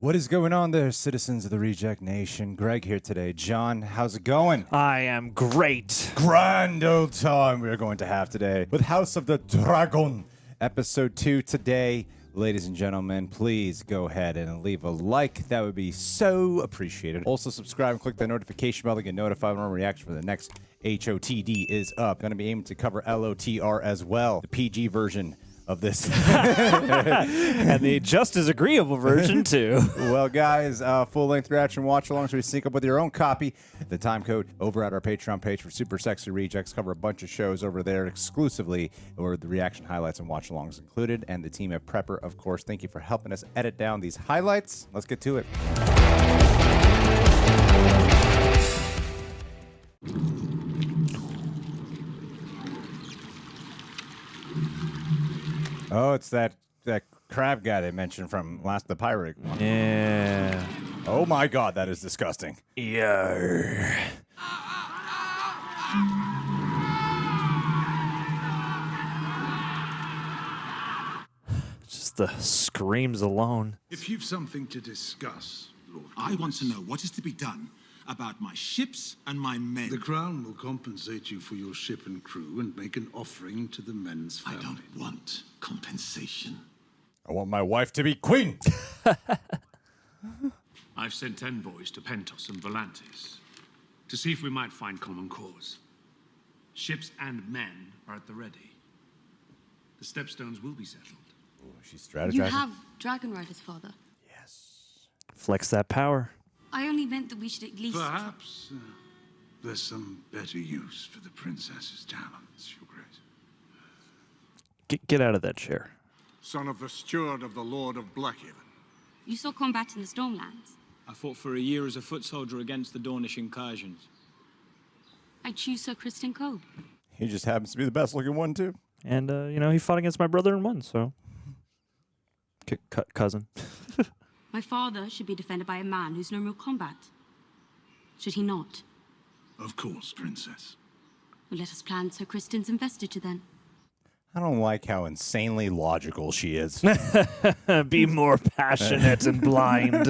What is going on there, citizens of the Reject Nation? Greg here today. John, how's it going? I am great. Grand old time we are going to have today with House of the Dragon, Episode 2 today. Ladies and gentlemen, please go ahead and leave a like. That would be so appreciated. Also, subscribe and click the notification bell to get notified when our reaction for the next HOTD is up. Going to be aiming to cover LOTR as well, the PG version of this. And the just as agreeable version, too. Well, guys, full-length reaction watch-along, so we sync up with your own copy. The time code over at our Patreon page for Super Sexy Rejects. Cover a bunch of shows over there exclusively, where the reaction highlights and watch-alongs included. And the team at Prepper, of course. Thank you for helping us edit down these highlights. Let's get to it. Oh, it's that crab guy they mentioned from the pirate one. Yeah. Oh my god, that is disgusting. Yeah. Just the screams alone. If you've something to discuss, Lord, I want to know what is to be done about my ships and my men. the Crown will compensate you for your ship and crew and make an offering to the men's I family. don't want compensation. I want my wife to be queen. I've sent envoys to Pentos and Volantis to see if we might find common cause. Ships and men are at the ready. The stepstones will be settled. Ooh, she's strategizing. You have dragon riders, father. Flex that power. I only meant that we should at least... Perhaps there's some better use for the princess's talents, Your Grace. Get out of that chair. Son of the steward of the Lord of Blackhaven. You saw combat in the Stormlands. I fought for a year as a foot soldier against the Dornish incursions. I choose Sir Criston Cole. He just happens to be the best looking one, too. And, he fought against my brother and won, so. Cousin. My father should be defended by a man who's known real combat. Should he not? Of course, Princess. Well, let us plan Sir Criston's investiture then. I don't like how insanely logical she is. Be more passionate and blind.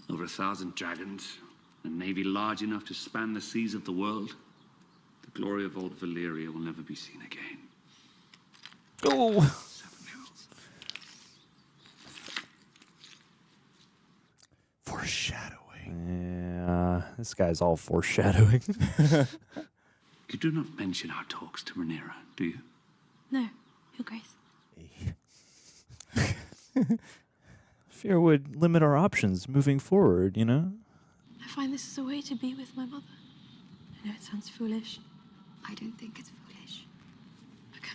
Over 1,000 dragons, a navy large enough to span the seas of the world. The glory of old Valyria will never be seen again. Oh. 7 hills. Foreshadowing. Yeah, this guy's all foreshadowing. You do not mention our talks to Rhanerya, do you? No, Your Grace. Fear would limit our options moving forward, I find this is a way to be with my mother. I know it sounds foolish, I don't think it's foolish.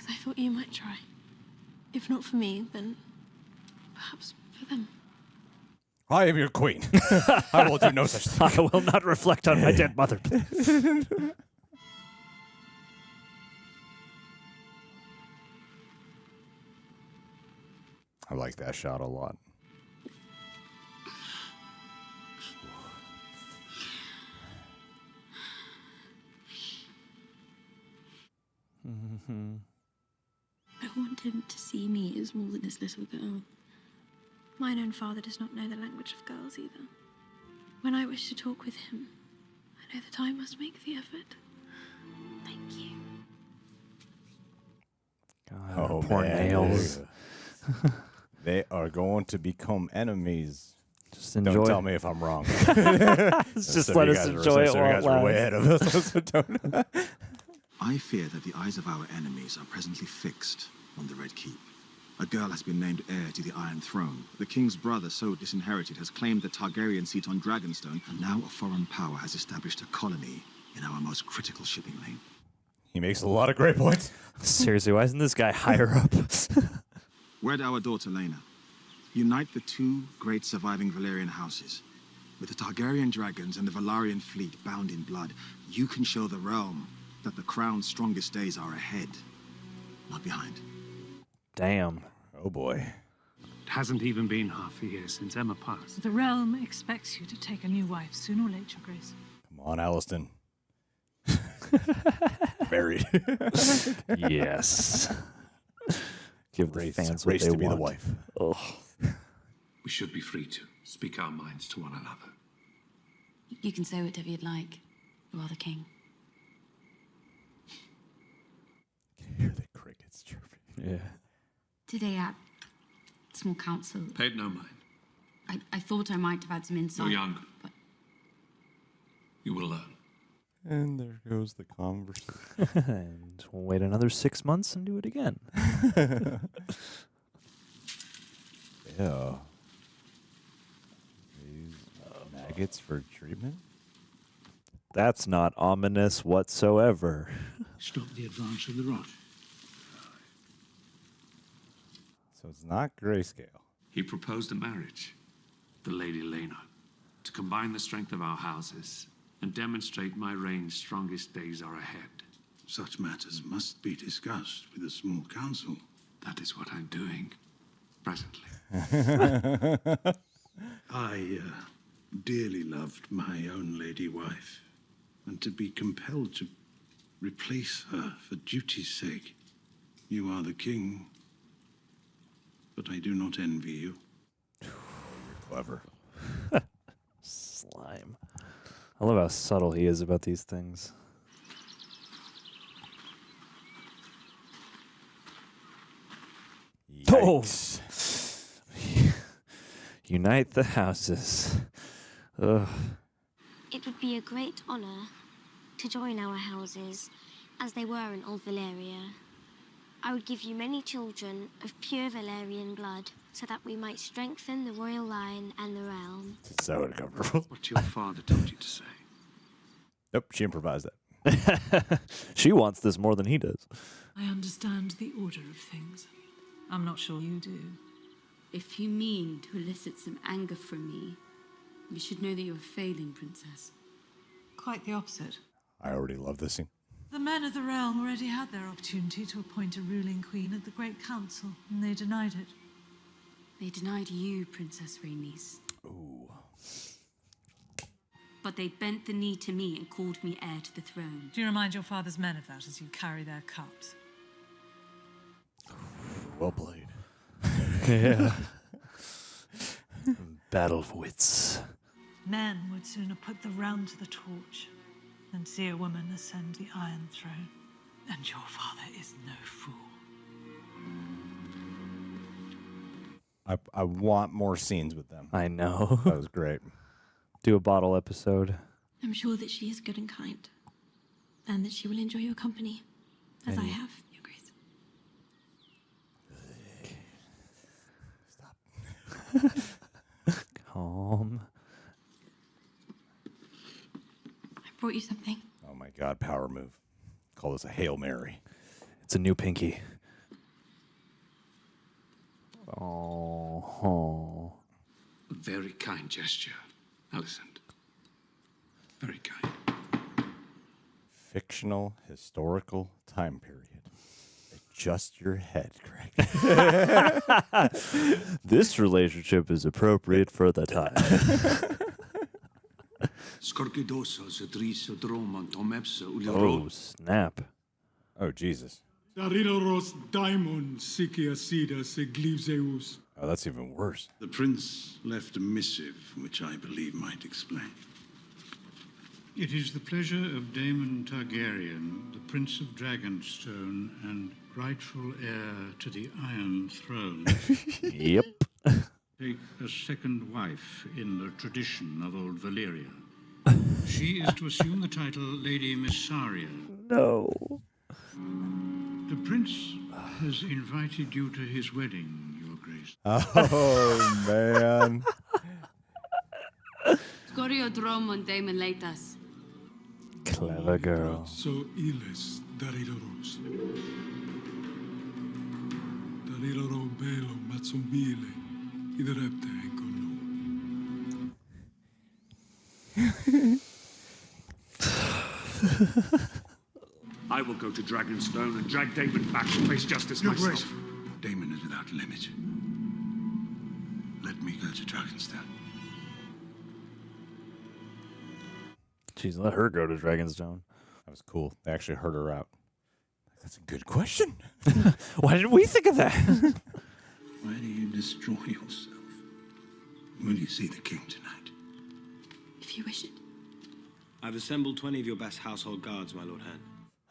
because I thought you might try. If not for me, then perhaps for them. I am your queen. I will do no such thing. I will not reflect on my dead mother. I like that shot a lot. I want him to see me as more than his little girl. Mine own father does not know the language of girls either. When I wish to talk with him, I know that I must make the effort. Thank you. God, Oh, poor man. nails. They are going to become enemies. Just enjoy. Don't tell me if I'm wrong. Just let us enjoy it you while guys it are way lasts. ahead of us. So don't. I fear that the eyes of our enemies are presently fixed on the Red Keep. A girl has been named heir to the Iron Throne. The king's brother, so disinherited, has claimed the Targaryen seat on Dragonstone, and now a foreign power has established a colony in our most critical shipping lane. He makes a lot of great points. Seriously, why isn't this guy higher up? Wed our daughter, Laena. Unite the two great surviving Valyrian houses. With the Targaryen dragons and the Valyrian fleet bound in blood, you can show the realm that the crown's strongest days are ahead, not behind. Damn. Oh boy. It hasn't even been half a year since Emma passed. The realm expects you to take a new wife sooner or later, Your Grace. Come on, Aliston. Buried. Yes. Give the fans what race they to be want. the wife. Oh. should be free to speak our minds to one another. You can say whatever you'd like. You are the king. I can hear the crickets chirping. Yeah. Today at small council, Paid no mind. I thought I might have had some insight. You're young. But You will learn. And there goes the conversation. And we'll wait another 6 months and do it again. Yeah. These maggots for treatment? That's not ominous whatsoever. Stop the advance of the rot. So it's not grayscale. He proposed a marriage, the Lady Lena, to combine the strength of our houses and demonstrate my reign's strongest days are ahead. Such matters must be discussed with a small council. That is what I'm doing, presently. I dearly loved my own lady wife, and to be compelled to replace her for duty's sake. You are the king, but I do not envy you. You're clever. Slime. I love how subtle he is about these things. Yikes. Unite the houses. Ugh. It would be a great honor to join our houses as they were in Old Valeria. I would give you many children of pure Valerian blood so that we might strengthen the royal line and the realm. So uncomfortable. What your father told you to say. Nope, she improvised that. She wants this more than he does. I understand the order of things. I'm not sure you do. if you mean to elicit some anger from me, you should know that you're failing, Princess. Quite the opposite. I already love this scene. The men of the realm already had their opportunity to appoint a ruling queen at the Great Council, and they denied it. They denied you, Princess Rhaenys. Ooh. But they bent the knee to me and called me heir to the throne. Do you remind your father's men of that as you carry their cups? Well played. Yeah. Battle of wits. Men would sooner put the realm to the torch than see a woman ascend the Iron Throne. And your father is no fool. I want more scenes with them. I know. That was great. Do a bottle episode. I'm sure that she is good and kind, and that she will enjoy your company, as I have, Your Grace. Calm. I brought you something. Oh my God, power move. Call this a Hail Mary. It's a new pinky. Oh. A very kind gesture, Alicent. Very kind. Fictional, historical time period. Adjust your head, Craig. This relationship is appropriate for the time. Oh, snap. Oh, Jesus. Daridoros Daemon Sikiasidas Eglivzeus. Oh, that's even worse. The prince left a missive, which I believe might explain. It is the pleasure of Daemon Targaryen, the Prince of Dragonstone and rightful heir to the Iron Throne, Yep. take a second wife in the tradition of Old Valeria. She is to assume the title Lady Missaria. No. The prince has invited you to his wedding, Your Grace. Oh, man. Scorio dromon Daemon leitas. Clever girl. So iles Daridoros. Daridoro belo matzombile iderepte enkono. I will go to Dragonstone and drag Daemon back to face justice Your myself. Grace, Daemon is without limit. Let me go to Dragonstone. Jeez, let her go to Dragonstone. That was cool. They actually heard her out. That's a good question. Why didn't we think of that? Why do you destroy yourself? Will you see the king tonight? If you wish it. I've assembled 20 of your best household guards, my lord hand.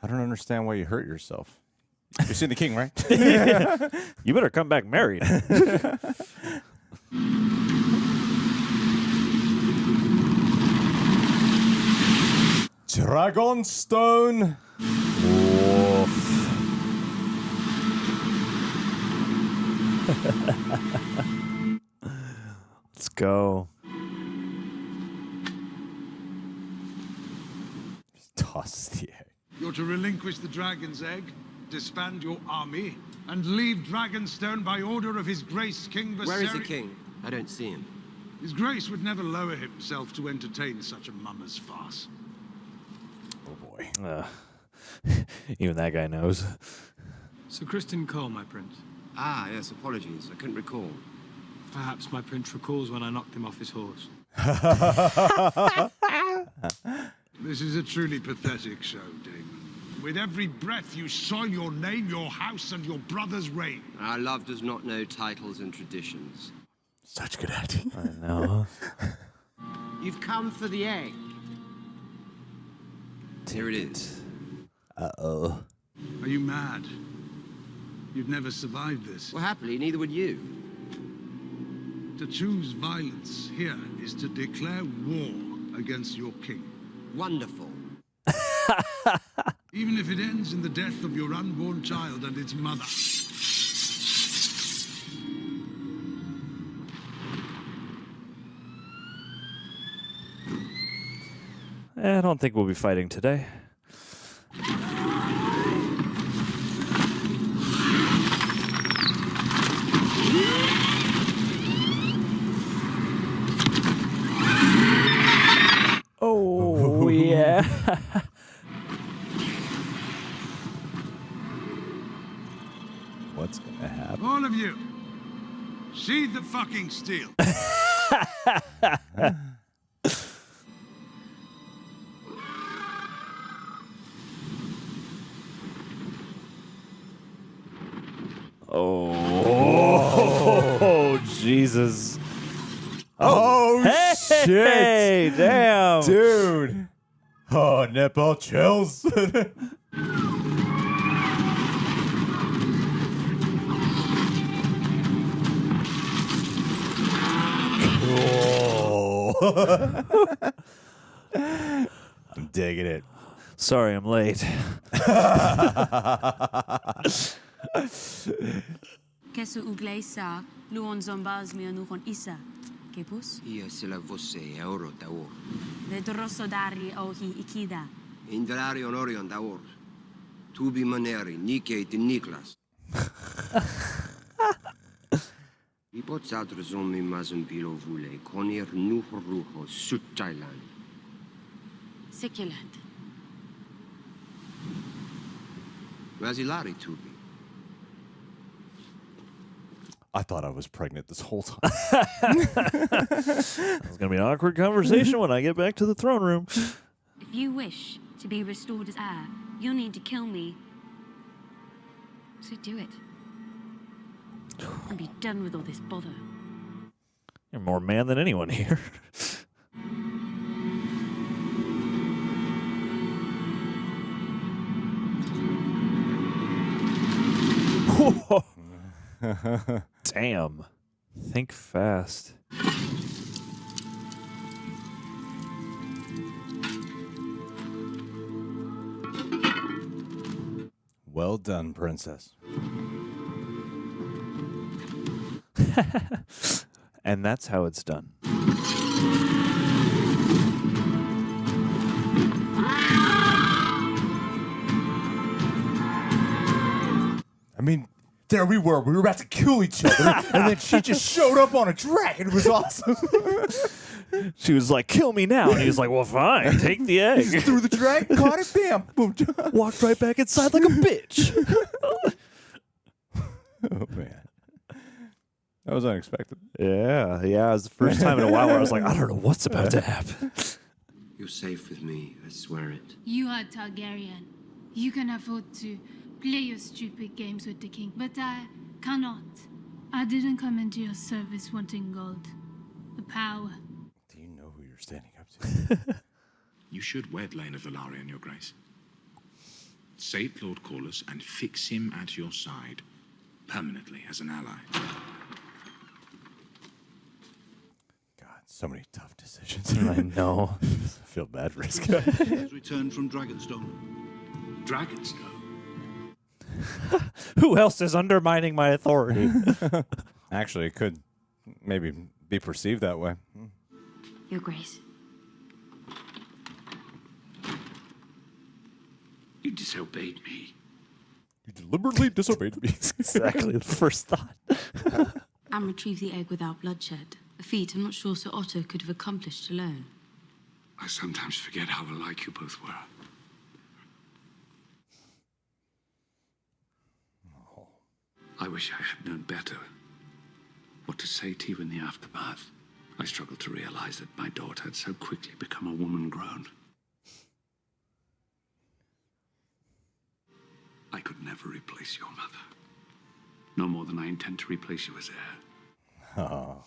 I don't understand why you hurt yourself. You've seen the king, right? You better come back married. Dragonstone. Woof. Let's go. Just tosses the egg. You're to relinquish the dragon's egg, disband your army, and leave Dragonstone by order of His Grace King Viserys. Where is the king? I don't see him. His Grace would never lower himself to entertain such a mummer's farce. Oh boy. Even that guy knows. Sir Criston Cole, my prince. Ah, yes, apologies. I couldn't recall. Perhaps my prince recalls when I knocked him off his horse. This is a truly pathetic show, Daemon. With every breath you soil your name, your house, and your brother's reign. Our love does not know titles and traditions. Such good acting. I know. You've come for the egg. Here it is. Uh-oh. Are you mad? You'd never survive this. Well, happily, neither would you. To choose violence here is to declare war against your king. Wonderful. Even if it ends in the death of your unborn child and its mother. I don't think we'll be fighting today. Oh, yeah. What's gonna happen? All of you, sheathe the fucking steel. Oh, Jesus. Oh, shit. Hey, damn. Dude. Oh, nipple chills. Cool. I'm digging it. Sorry, I'm late. Kesu ugleisa, luon zombaz mi anuhon isa. Kepus? Ia sila vosse euro daor. Le drossodari ohi ikida. Indrari onorion daor. Tubi maneri, Nike de Niklas. Ipots zomi mazambilo vule, konir nuhruho sutjailan. Siculant. Razilari Tubi. I thought I was pregnant this whole time. It's going to be an awkward conversation when I get back to the throne room. If you wish to be restored as heir, you'll need to kill me. So do it. And be done with all this bother. You're more man than anyone here. Damn. Think fast. Well done, princess. And that's how it's done. I mean, there we were about to kill each other, and then she just showed up on a dragon. It was awesome. She was like, kill me now. And he was like, well, fine, take the egg. Just threw the dragon, caught it, bam. Boom. Walked right back inside like a bitch. Oh, man. That was unexpected. Yeah. It was the first time in a while where I was like, I don't know what's about to happen. You're safe with me, I swear it. You are Targaryen. You can afford to play your stupid games with the king, but I cannot. I didn't come into your service wanting gold. the power. Do you know who you're standing up to? You should wed Lena Velaryon, Your Grace. Save Lord Corlys and fix him at your side, permanently as an ally. God, so many tough decisions. I know. I feel bad for this guy. Has returned from Dragonstone. Dragonstone? Who else is undermining my authority? Actually, it could maybe be perceived that way. Your Grace. You disobeyed me. You deliberately disobeyed me. Exactly the first thought. And retrieve the egg without bloodshed. A feat I'm not sure Sir Otto could have accomplished alone. I sometimes forget how alike you both were. I wish I had known better what to say to you in the aftermath. I struggled to realize that my daughter had so quickly become a woman grown. I could never replace your mother. No more than I intend to replace you as heir. Oh.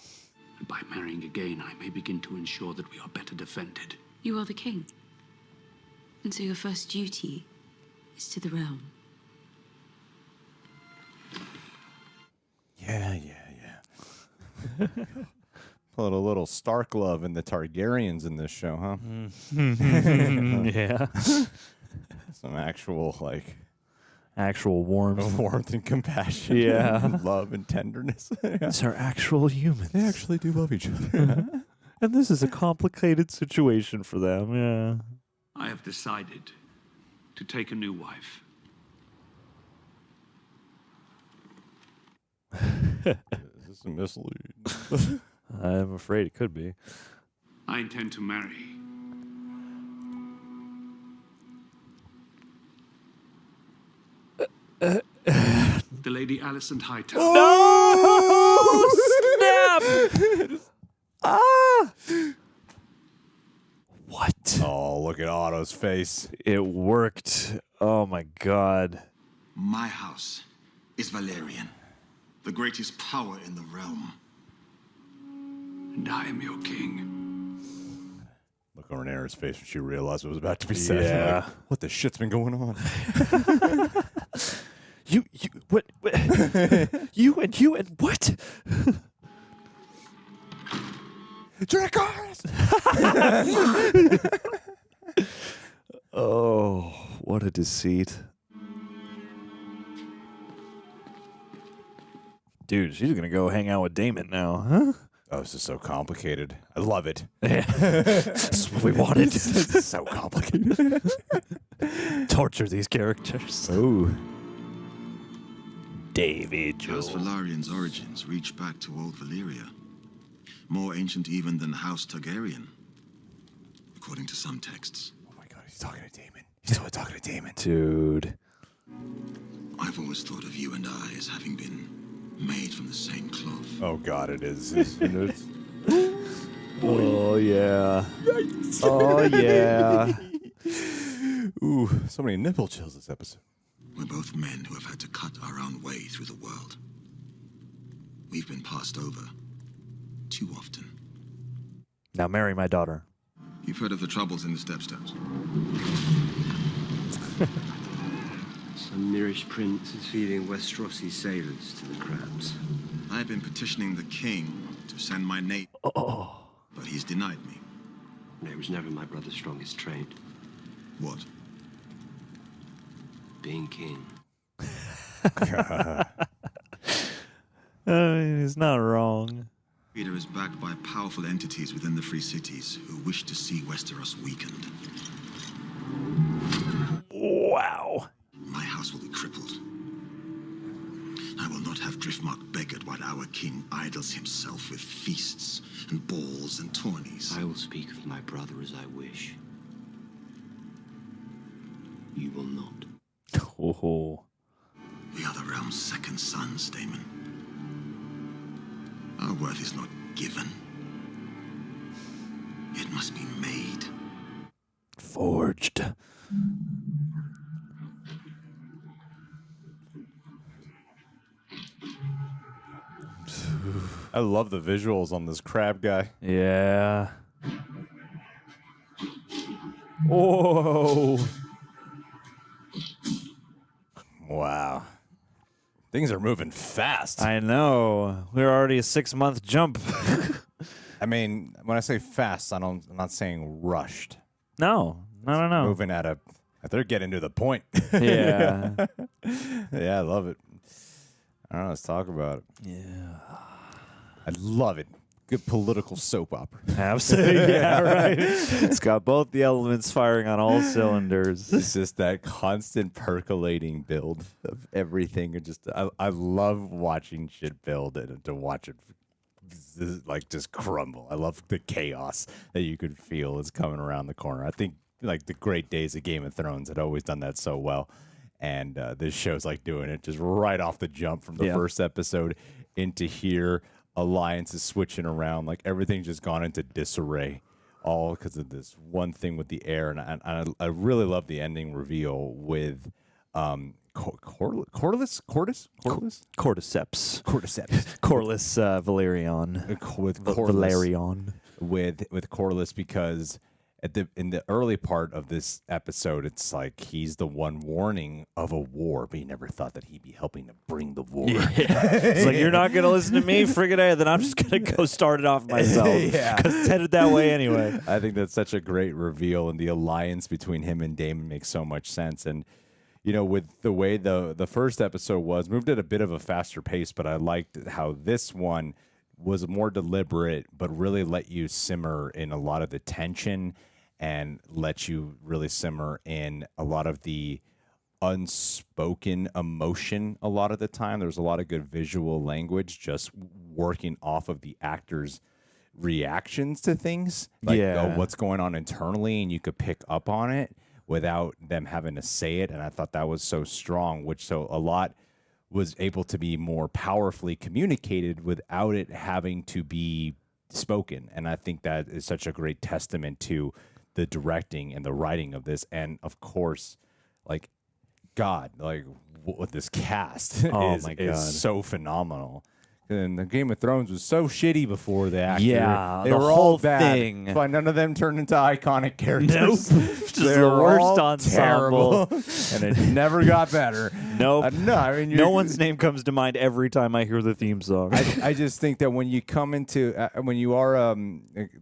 And by marrying again, I may begin to ensure that we are better defended. You are the king. And so your first duty is to the realm. Yeah. Put a little Stark love in the Targaryens in this show, huh? Yeah. Some actual, actual warmth and compassion. Yeah. Love and tenderness. Yeah. These are actual humans. They actually do love each other. And this is a complicated situation for them, yeah. I have decided to take a new wife. Is this a mislead? I'm afraid it could be. I intend to marry the Lady Alicent Hightower. No! Snap! What? Oh, look at Otto's face. It worked. Oh my god. My house is Valerian, the greatest power in the realm. And I am your king. Look at Rhaenyra's face when she realized what was about to be said. Yeah. Like, what the shit's been going on? What? you and what? Dracarys! Oh, what a deceit. Dude, she's gonna go hang out with Daemon now, huh? Oh, this is so complicated. I love it. Yeah. That's what we wanted. This is so complicated. Torture these characters. Oh. David House Velarion's origins reach back to old Valyria. More ancient even than House Targaryen, according to some texts. Oh my god, he's talking to Daemon. He's totally talking to Daemon. Dude. I've always thought of you and I as having been made from the same cloth. Oh god, it is. It's Oh, yeah. Oh, yeah. Ooh, so many nipple chills this episode. We're both men who have had to cut our own way through the world. We've been passed over too often. Now marry my daughter. You've heard of the troubles in the Stepstones. Some Mirish prince is feeding Westerosi sailors to the crabs. I've been petitioning the king to send my Nate, but he's denied me. It was never my brother's strongest trade. What? Being king. He's not wrong. Cradfeeder is backed by powerful entities within the Free Cities who wish to see Westeros weakened. Wow. My house will be crippled. I will not have Driftmark beggared while our king idles himself with feasts and balls and tourneys. I will speak of my brother as I wish. You will not. Oh. We are the realm's second sons, Daemon. Our worth is not given. It must be made. Forged. I love the visuals on this crab guy. Yeah. Whoa. Wow. Things are moving fast. I know. We're already a 6-month jump. I mean, when I say fast, I'm not saying rushed. No. Moving they're getting to the point. Yeah. Yeah, I love it. I don't know, let's talk about it. Yeah. I love it. Good political soap opera. Absolutely. Yeah, right. It's got both the elements firing on all cylinders. It's just that constant percolating build of everything. I love watching shit build and to watch it like just crumble. I love the chaos that you could feel is coming around the corner. I think like the great days of Game of Thrones had always done that so well. And this show's like doing it just right off the jump from the first episode into here. Alliance is switching around, like everything's just gone into disarray, all because of this one thing with the air. And I really love the ending reveal with Cordyceps, Corlys Valerion, with Corlys, because in the early part of this episode, it's like he's the one warning of a war, but he never thought that he'd be helping to bring the war. Yeah. It's like, you're not going to listen to me, Frigate, then I'm just going to go start it off myself. Yeah. Because it's headed that way anyway. I think that's such a great reveal, and the alliance between him and Daemon makes so much sense. And, you know, with the way the first episode was, moved at a bit of a faster pace, but I liked how this one was more deliberate, but really let you simmer in a lot of the tension and let you really simmer in a lot of the unspoken emotion a lot of the time. There's a lot of good visual language just working off of the actors' reactions to things. Like, what's going on internally, and you could pick up on it without them having to say it. And I thought that was so strong, so a lot was able to be more powerfully communicated without it having to be spoken. And I think that is such a great testament to the directing and the writing of this, and of course, like, God, like what this cast is so phenomenal. And the Game of Thrones was so shitty before the actor. Yeah, they the were whole all bad, thing. but none of them turned into iconic characters. Nope, just they the were worst all ensemble, terrible, and it never got better. Nope. No, I mean, no one's name comes to mind every time I hear the theme song. I just think that when you come into when you are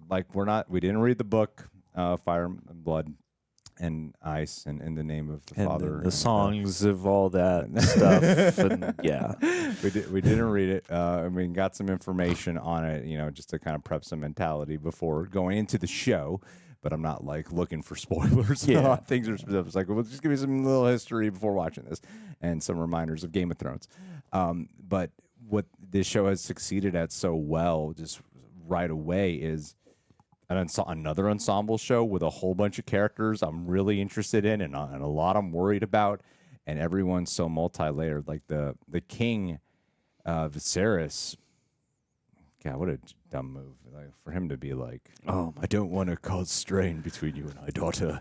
like we didn't read the book. Fire and Blood and Ice and In the Name of the Father. The songs of all that stuff. And, yeah. We didn't read it. I mean, got some information on it, you know, just to kind of prep some mentality before going into the show. But I'm not like looking for spoilers. Yeah. Things are specific. It's like, well, just give me some little history before watching this and some reminders of Game of Thrones. But what this show has succeeded at so well, just right away, is another ensemble show with a whole bunch of characters I'm really interested in and a lot I'm worried about, and everyone's so multi-layered. Like the king, Viserys. God, what a dumb move! Like, for him to be like, "Oh, I don't want to cause strain between you and my daughter."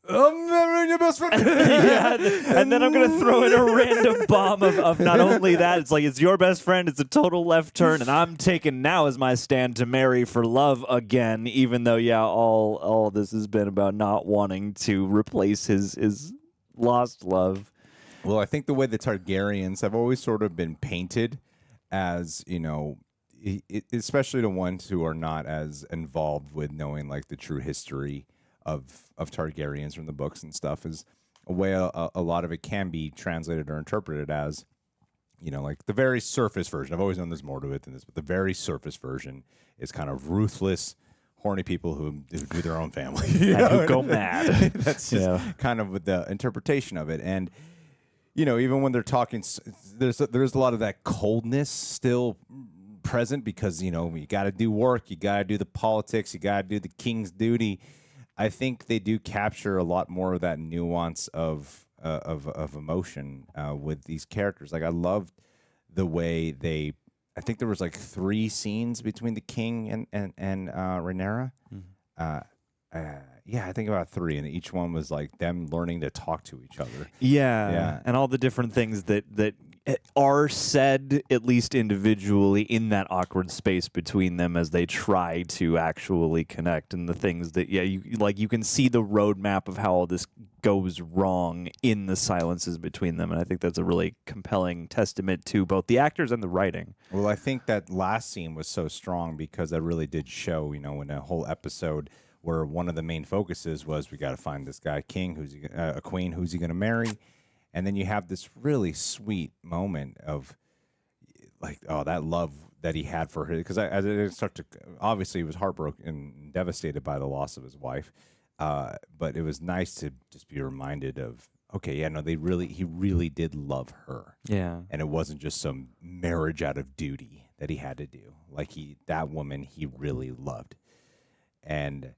I'm marrying your best friend. Yeah, and then I'm going to throw in a random bomb of not only that, it's like, it's your best friend, it's a total left turn, and I'm taking now as my stand to marry for love again, even though, all this has been about not wanting to replace his lost love. Well, I think the way the Targaryens have always sort of been painted as, you know, especially the ones who are not as involved with knowing like the true history of Targaryens from the books and stuff, is a way a lot of it can be translated or interpreted as, you know, like the very surface version. I've always known there's more to it than this, but the very surface version is kind of ruthless, horny people who do their own family. And who go mad. That's just kind of with the interpretation of it. And, you know, even when they're talking, there's a lot of that coldness still present because, you know, you got to do work, you got to do the politics, you got to do the king's duty. I think they do capture a lot more of that nuance of emotion with these characters. Like, I loved the way I think there was like 3 scenes between the king and Rhaenyra. Yeah, I think about 3, and each one was like them learning to talk to each other. Yeah, and all the different things that are said, at least individually, in that awkward space between them as they try to actually connect, and the things that you can see the roadmap of how all this goes wrong in the silences between them, and I think that's a really compelling testament to both the actors and the writing. Well, I think that last scene was so strong because that really did show, in a whole episode where one of the main focuses was we got to find this guy king, a queen, who's he going to marry? And then you have this really sweet moment of like, oh, that love that he had for her. Because obviously he was heartbroken and devastated by the loss of his wife. But it was nice to just be reminded of, okay, yeah, no, he really did love her. Yeah. And it wasn't just some marriage out of duty that he had to do. Like that woman he really loved. And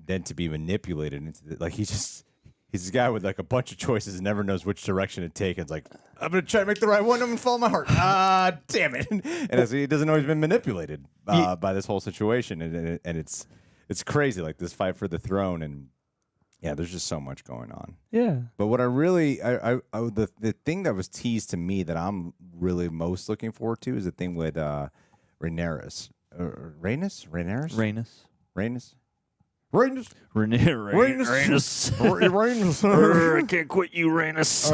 then to be manipulated into he's this guy with like a bunch of choices and never knows which direction to take. And it's like, I'm going to try to make the right one. I'm going to follow my heart. Damn it. And he doesn't know he's been manipulated by this whole situation. And it's crazy, like this fight for the throne. And yeah, there's just so much going on. Yeah. But what the thing that was teased to me that I'm really most looking forward to is the thing with Rhaenerys. I can't quit you, Rhaenys.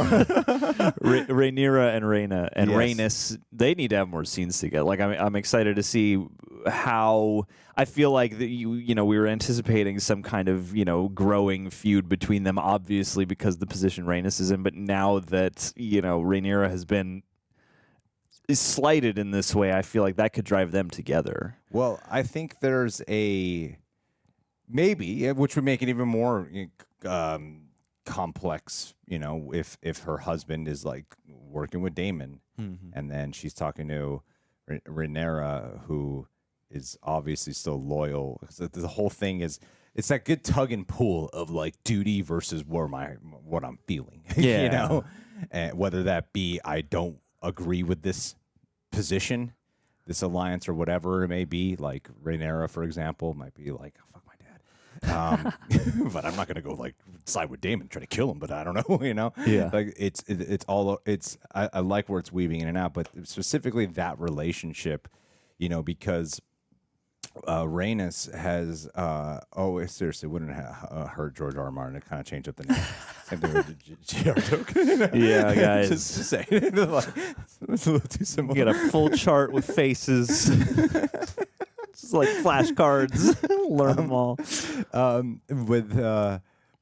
Rhaenyra and Rhaena and Rhaenys, they need to have more scenes together. Like I'm excited to see how I feel like that we were anticipating some kind of growing feud between them, obviously because the position Rhaenys is in. But now that Rhaenyra has been slighted in this way, I feel like that could drive them together. Well, I think there's maybe, which would make it even more complex, if her husband is like working with Daemon, and then she's talking to Rhaenyra, who is obviously still loyal. The whole thing is, it's that good tug and pull of like duty versus what I'm feeling, and whether that be I don't agree with this position, this alliance, or whatever it may be. Like Rhaenyra, for example, might be like, oh, fuck my dad. But I'm not gonna go like side with Daemon, try to kill him. But I don't know, Yeah. Like I like where it's weaving in and out, but specifically that relationship, because Rhaenys has it seriously wouldn't have hurt George R.R. Martin to kind of change up the name. Same thing with J.R. Tolkien. Yeah, guys. Just say it. It's a little too similar. You got a full chart with faces. It's like flashcards. Learn them all. With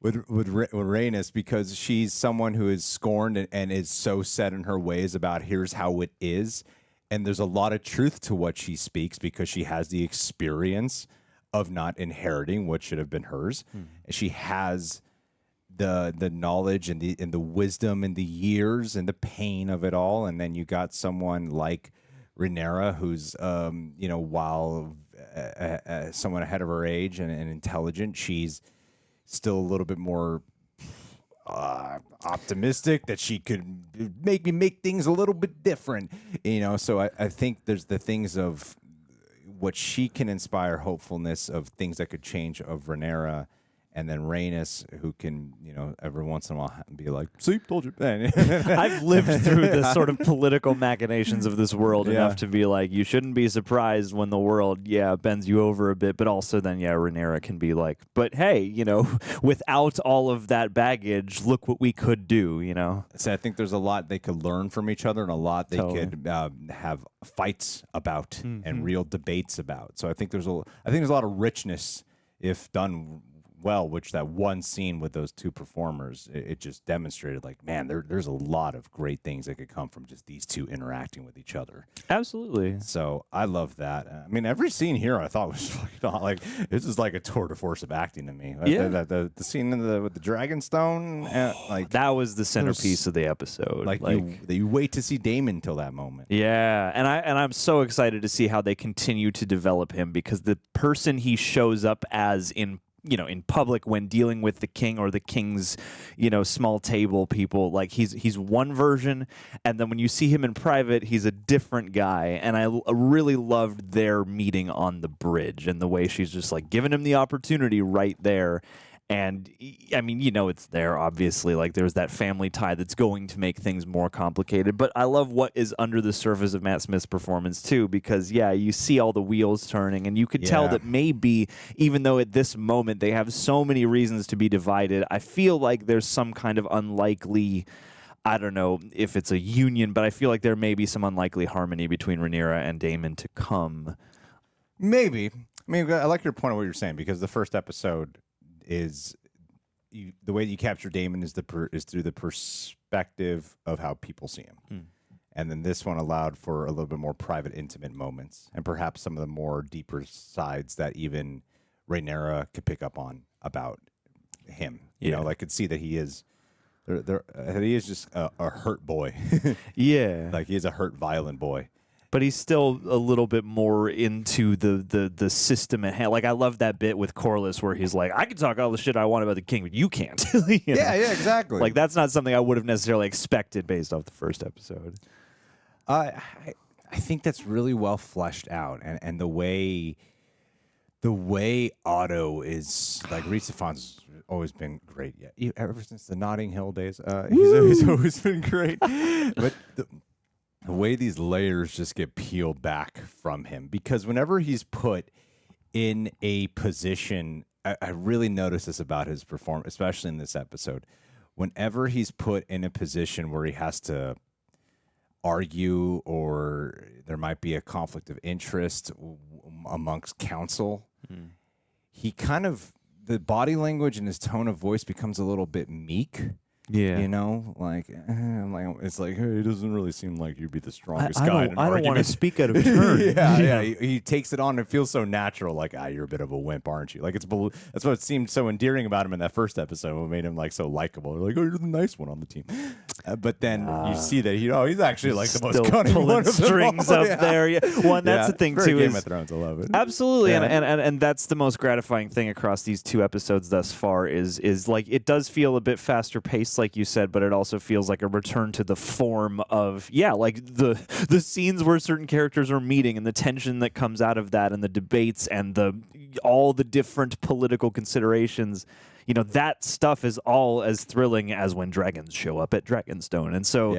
Rhaenys, because she's someone who is scorned and is so set in her ways about here's how it is. And there's a lot of truth to what she speaks because she has the experience of not inheriting what should have been hers. She has the knowledge and the wisdom and the years and the pain of it all. And then you got someone like Rhaenyra, who's while someone ahead of her age and intelligent, she's still a little bit more optimistic that she could make things a little bit different, so I think there's the things of what she can inspire hopefulness of things that could change of Rhaenyra, and then Rhaenys, who can, every once in a while be like, see, told you. I've lived through the sort of political machinations of this world enough to be like, you shouldn't be surprised when the world, bends you over a bit. But also then, Rhaenyra can be like, but hey, without all of that baggage, look what we could do, So I think there's a lot they could learn from each other and a lot they could have fights about and real debates about. So I think there's a lot of richness if done well, which that one scene with those two performers, it just demonstrated like, man, there's a lot of great things that could come from just these two interacting with each other. Absolutely. So I love that. I mean, every scene here I thought was like, this is like a tour de force of acting to me. Yeah. The scene with the Dragonstone, like that was the centerpiece of the episode. Like you wait to see Daemon till that moment. Yeah, and I'm so excited to see how they continue to develop him, because the person he shows up as in public when dealing with the king or the king's, small table people, like he's one version, and then when you see him in private, he's a different guy. And I really loved their meeting on the bridge and the way she's just like giving him the opportunity right there. And I mean, it's there, obviously. Like, there's that family tie that's going to make things more complicated. But I love what is under the surface of Matt Smith's performance, too, because, you see all the wheels turning, and you could tell that maybe, even though at this moment they have so many reasons to be divided, I feel like there's some kind of unlikely, I don't know if it's a union, but I feel like there may be some unlikely harmony between Rhaenyra and Daemon to come. Maybe. I mean, I like your point of what you're saying, because the first episode is the way that you capture Daemon is through the perspective of how people see him. And then this one allowed for a little bit more private, intimate moments, and perhaps some of the more deeper sides that even Rhaenyra could pick up on about him. You know, I could see that he is he is just a hurt boy. Like, he is a hurt, violent boy. But he's still a little bit more into the system at hand. Like, I love that bit with Corlys where he's like, I can talk all the shit I want about the king, but you can't. Yeah, exactly. Like, that's not something I would have necessarily expected based off the first episode. I think that's really well fleshed out, and the way Otto is, like, Rhys Ifan's always been great. Yeah, ever since the Notting Hill days, he's always been great. But the way these layers just get peeled back from him, because whenever he's put in a position, I really notice this about his performance, especially in this episode. Whenever he's put in a position where he has to argue, or there might be a conflict of interest amongst counsel, he kind of, the body language and his tone of voice becomes a little bit meek. Yeah, like it's like, hey, it doesn't really seem like you'd be the strongest guy. I don't want to speak out of turn. He takes it on and feels so natural. Like, you're a bit of a wimp, aren't you? Like, that's what seemed so endearing about him in that first episode. What made him like so likable. Like, oh, you're the nice one on the team. But then you see that he's actually like the most cunning pulling one of them strings all. up there. Yeah, one. That's the thing very too. Game of Thrones, I love it. Absolutely, and that's the most gratifying thing across these two episodes thus far is like, it does feel a bit faster paced, like you said, but it also feels like a return to the form of like the scenes where certain characters are meeting, and the tension that comes out of that, and the debates, and all the different political considerations. That stuff is all as thrilling as when dragons show up at Dragonstone. And so,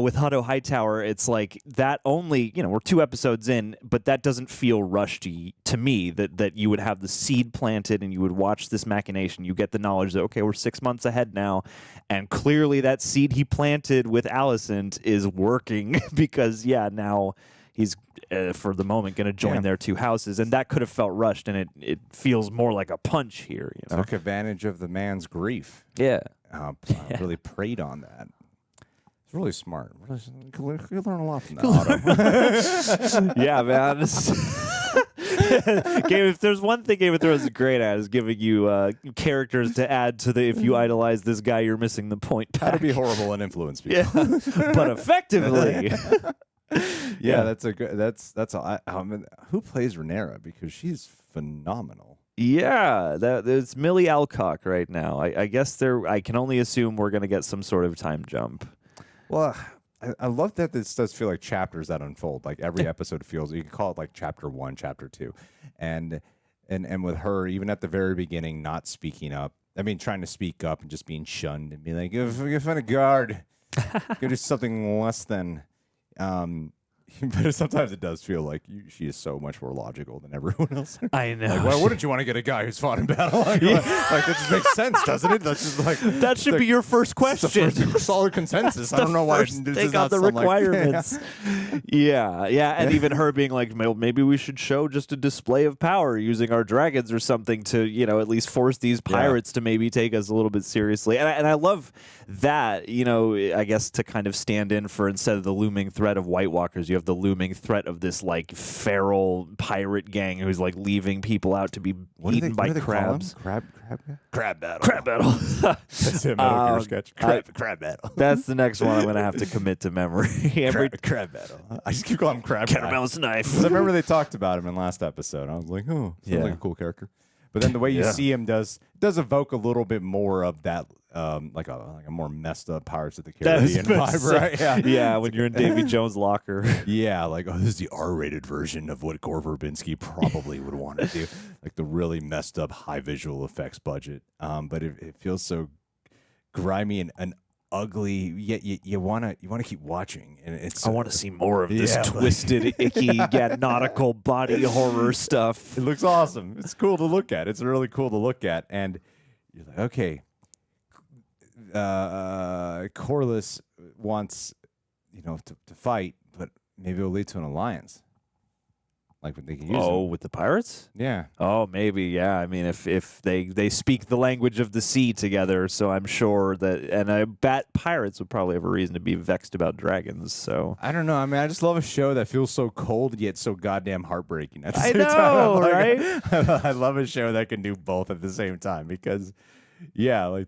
with Otto Hightower, it's like that only, we're 2 episodes in, but that doesn't feel rushed to me, that you would have the seed planted and you would watch this machination. You get the knowledge that, okay, we're 6 months ahead now. And clearly that seed he planted with Alicent is working because, now he's, for the moment, going to join their 2 houses. And that could have felt rushed, and it feels more like a punch here. Took advantage of the man's grief. Yeah. Really preyed on that. It's really smart. You learn a lot from that, Otto. Yeah, man. If there's one thing Game of Thrones is great at, is giving you characters to add to the, if you idolize this guy, you're missing the point. How to be horrible and influence people. But effectively. That's a good. That's who plays Rhaenyra, because she's phenomenal. Yeah, it's Millie Alcock right now. I guess I can only assume we're going to get some sort of time jump. Well, I love that this does feel like chapters that unfold. Like, every episode feels, you can call it like chapter 1, chapter 2, and with her, even at the very beginning, not speaking up. I mean, trying to speak up and just being shunned and be like, if you find a guard, go do something less than. But sometimes it does feel like she is so much more logical than everyone else. I know. Like, why wouldn't you want to get a guy who's fought in battle? Like, that just makes sense, doesn't it? That's just like, that should be your first question. Solid consensus. I don't know why they got the requirements. And even her being like, maybe we should show just a display of power using our dragons or something to, at least force these pirates to maybe take us a little bit seriously. And I love that, I guess, to kind of stand in for, instead of the looming threat of White Walkers, you have the looming threat of this like feral pirate gang who's like leaving people out to be eaten by crabs. Crab battle. Crab battle. That's a Metal Gear sketch. Crab battle. That's the next one I'm going to have to commit to memory. Crab battle. I just keep calling him Crab. Catamounts knife. I remember they talked about him in last episode. I was like, oh, sounds like a cool character. But then the way you see him does evoke a little bit more of that, like a more messed up Pirates of the Caribbean vibe, right? Yeah, when you're in Davy Jones' locker. Yeah, like, oh, this is the R-rated version of what Gore Verbinski probably would want to do, like the really messed up high visual effects budget. But it feels so grimy and ugly. Yet you want to keep watching, and it's. I want to see more of this twisted, icky, nautical body horror stuff. It looks awesome. It's cool to look at. It's really cool to look at, and you're like, okay. Corlys wants, to fight, but maybe it'll lead to an alliance. Like they can use. Oh, with the pirates? Yeah. Oh, maybe. Yeah. I mean, if they speak the language of the sea together, so I'm sure that, and I bet pirates would probably have a reason to be vexed about dragons. So I don't know. I mean, I just love a show that feels so cold yet so goddamn heartbreaking at the same know, time. right? I love a show that can do both at the same time because. Yeah, like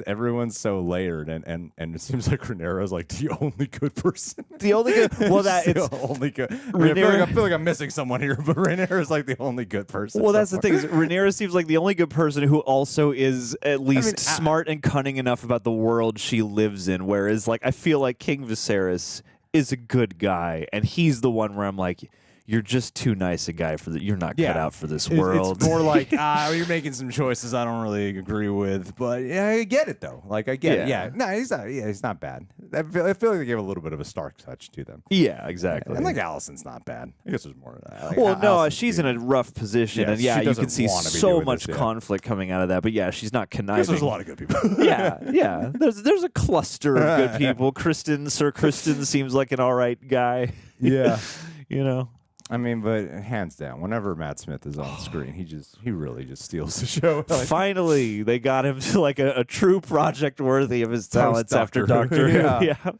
everyone's so layered, and it seems like Rhaenyra's like the only good person. The only good. Well, it's the only good. I feel like I'm missing someone here, but Rhaenyra's like the only good person. Well, that's the thing. Is Rhaenyra seems like the only good person who also is at least smart and cunning enough about the world she lives in. Whereas, like, I feel like King Viserys is a good guy, and he's the one where I'm like. You're just too nice a guy for that. You're not cut out for this world. It's more like you're making some choices I don't really agree with, but yeah, I get it though. Like I get it. Yeah, no, he's not. Yeah, he's not bad. I feel like they gave a little bit of a Stark touch to them. Yeah, exactly. And like Alicent's not bad. I guess there's more of that. Like, well, no, she's in a rough position, and you can see so much conflict coming out of that. But yeah, she's not conniving. There's a lot of good people. yeah. There's a cluster of good people. Sir Criston seems like an all right guy. Yeah, I mean, but hands down, whenever Matt Smith is on screen, he really just steals the show. Like, finally, they got him to like a true project worthy of his talents after Doctor Who. Yeah.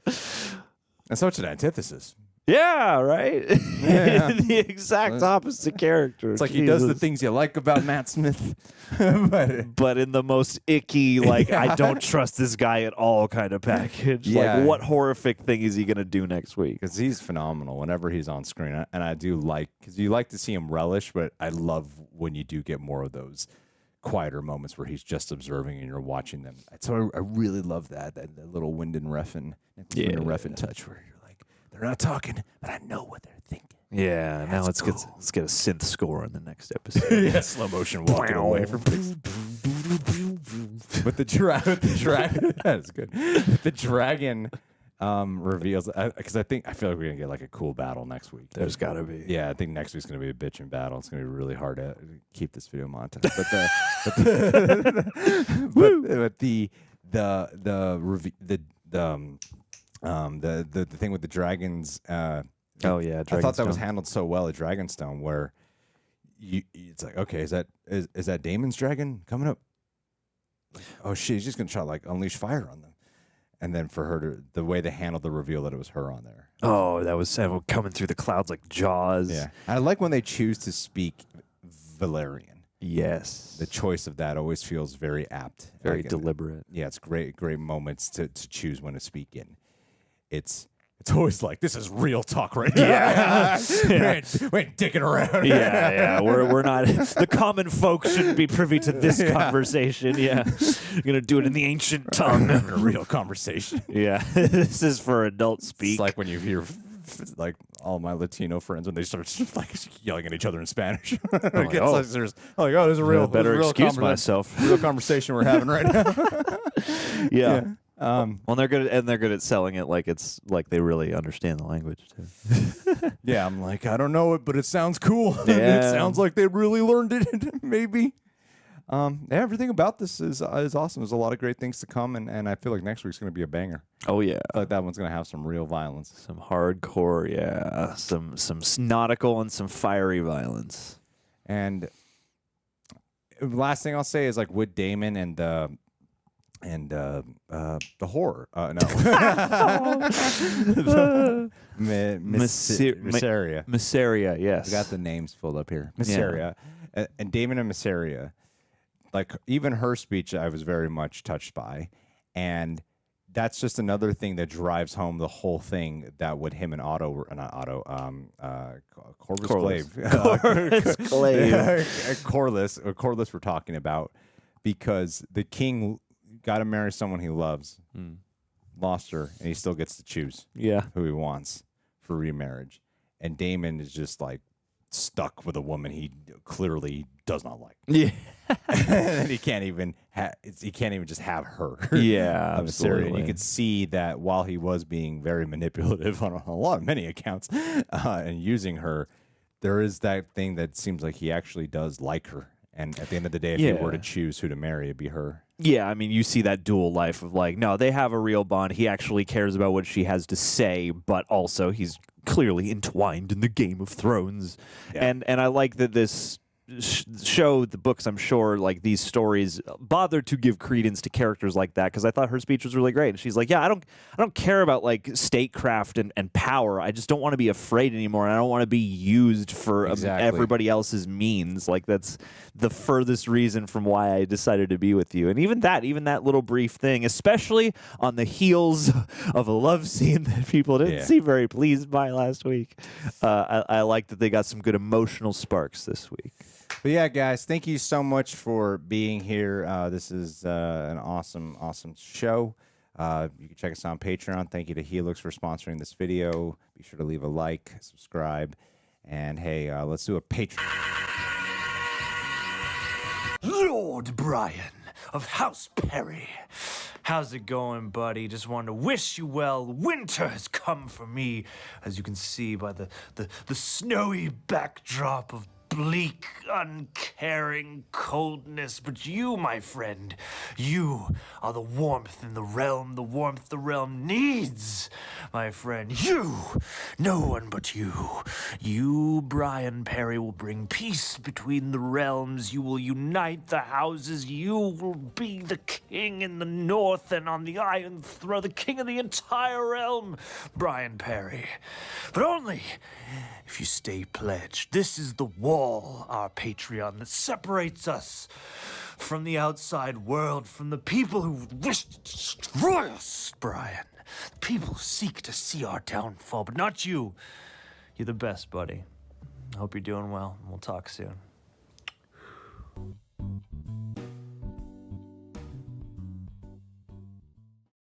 And such an antithesis. Yeah, right? Yeah. The exact opposite character. It's like he does the things you like about Matt Smith. but in the most icky, like, I don't trust this guy at all kind of package. Yeah. Like, what horrific thing is he going to do next week? Because he's phenomenal whenever he's on screen. And I do like, because you like to see him relish, but I love when you do get more of those quieter moments where he's just observing and you're watching them. So I really love that little Wyndon Refn touch where you're like, they're not talking, but I know what they're thinking. Yeah, now let's get a synth score in the next episode. Yeah, slow motion walking away from But the dragon that's good. The dragon reveals because I feel like we're gonna get like a cool battle next week. There's gotta be. Yeah, I think next week's gonna be a bitchin' battle. It's gonna be really hard to keep this video montage. The thing with the dragons. Dragonstone. I thought that was handled so well at Dragonstone, where it's like, okay, is that Daemon's dragon coming up? Oh shit, he's just gonna try to like unleash fire on them, and then for her the way they handled the reveal that it was her on there. Oh, that was coming through the clouds like Jaws. Yeah, I like when they choose to speak Valyrian. Yes, the choice of that always feels very apt, very deliberate. Yeah, it's great moments to choose when to speak in. It's always like, this is real talk right here. Yeah. We ain't dicking around. Yeah. We're not, the common folk shouldn't be privy to this conversation. Yeah. You're going to do it in the ancient tongue. A real conversation. Yeah. This is for adult speak. It's like when you hear like all my Latino friends when they start like yelling at each other in Spanish. There's a real excuse myself. Real conversation we're having right now. Yeah. Well, they're good at selling it like it's like they really understand the language too. Yeah, I'm like, I don't know it, but it sounds cool. Yeah. It sounds like they really learned it. Maybe. Everything about this is awesome. There's a lot of great things to come, and I feel like next week's going to be a banger. Oh yeah, I feel like that one's going to have some real violence, some hardcore, some nautical and some fiery violence. And last thing I'll say is like with Daemon and the horror. Mysaria. Mysaria, yes. I got the names pulled up here. Mysaria. Yeah. And Daemon and Mysaria, like even her speech I was very much touched by. And that's just another thing that drives home the whole thing that what him and Corvus Corlys were talking about, because the king got to marry someone he loves, lost her, and he still gets to choose who he wants for remarriage. And Daemon is just like stuck with a woman he clearly does not like. Yeah. And he can't even just have her. Yeah, absolutely. And you could see that while he was being very manipulative on many accounts and using her, there is that thing that seems like he actually does like her. And at the end of the day, if he were to choose who to marry, it'd be her. Yeah, I mean, you see that dual life of like, no, they have a real bond. He actually cares about what she has to say, but also he's clearly entwined in the Game of Thrones. Yeah. And I like that this show, the books, I'm sure, like these stories bother to give credence to characters like that, because I thought her speech was really great. And she's like, yeah, I don't care about like statecraft and power. I just don't want to be afraid anymore, and I don't want to be used for everybody else's means. Like, that's the furthest reason from why I decided to be with you. And even that little brief thing, especially on the heels of a love scene that people didn't seem very pleased by last week. I like that they got some good emotional sparks this week. But yeah, guys, thank you so much for being here. This is an awesome show. You can check us out on Patreon. Thank you to Helix for sponsoring this video. Be sure to leave a like, subscribe, and hey, let's do a Patreon. Lord Brian of House Perry. How's it going, buddy? Just wanted to wish you well. Winter has come for me, as you can see by the snowy backdrop of bleak, uncaring coldness. But you, my friend, you are the warmth in the realm, the warmth the realm needs, my friend. You, no one but you, Brian Perry, will bring peace between the realms. You will unite the houses. You will be the king in the north and on the Iron Throne, the king of the entire realm, Brian Perry. But only if you stay pledged. This is the wall, our Patreon, that separates us from the outside world, from the people who wish to destroy us, Brian. The people who seek to see our downfall, but not you. You're the best, buddy. I hope you're doing well, and we'll talk soon.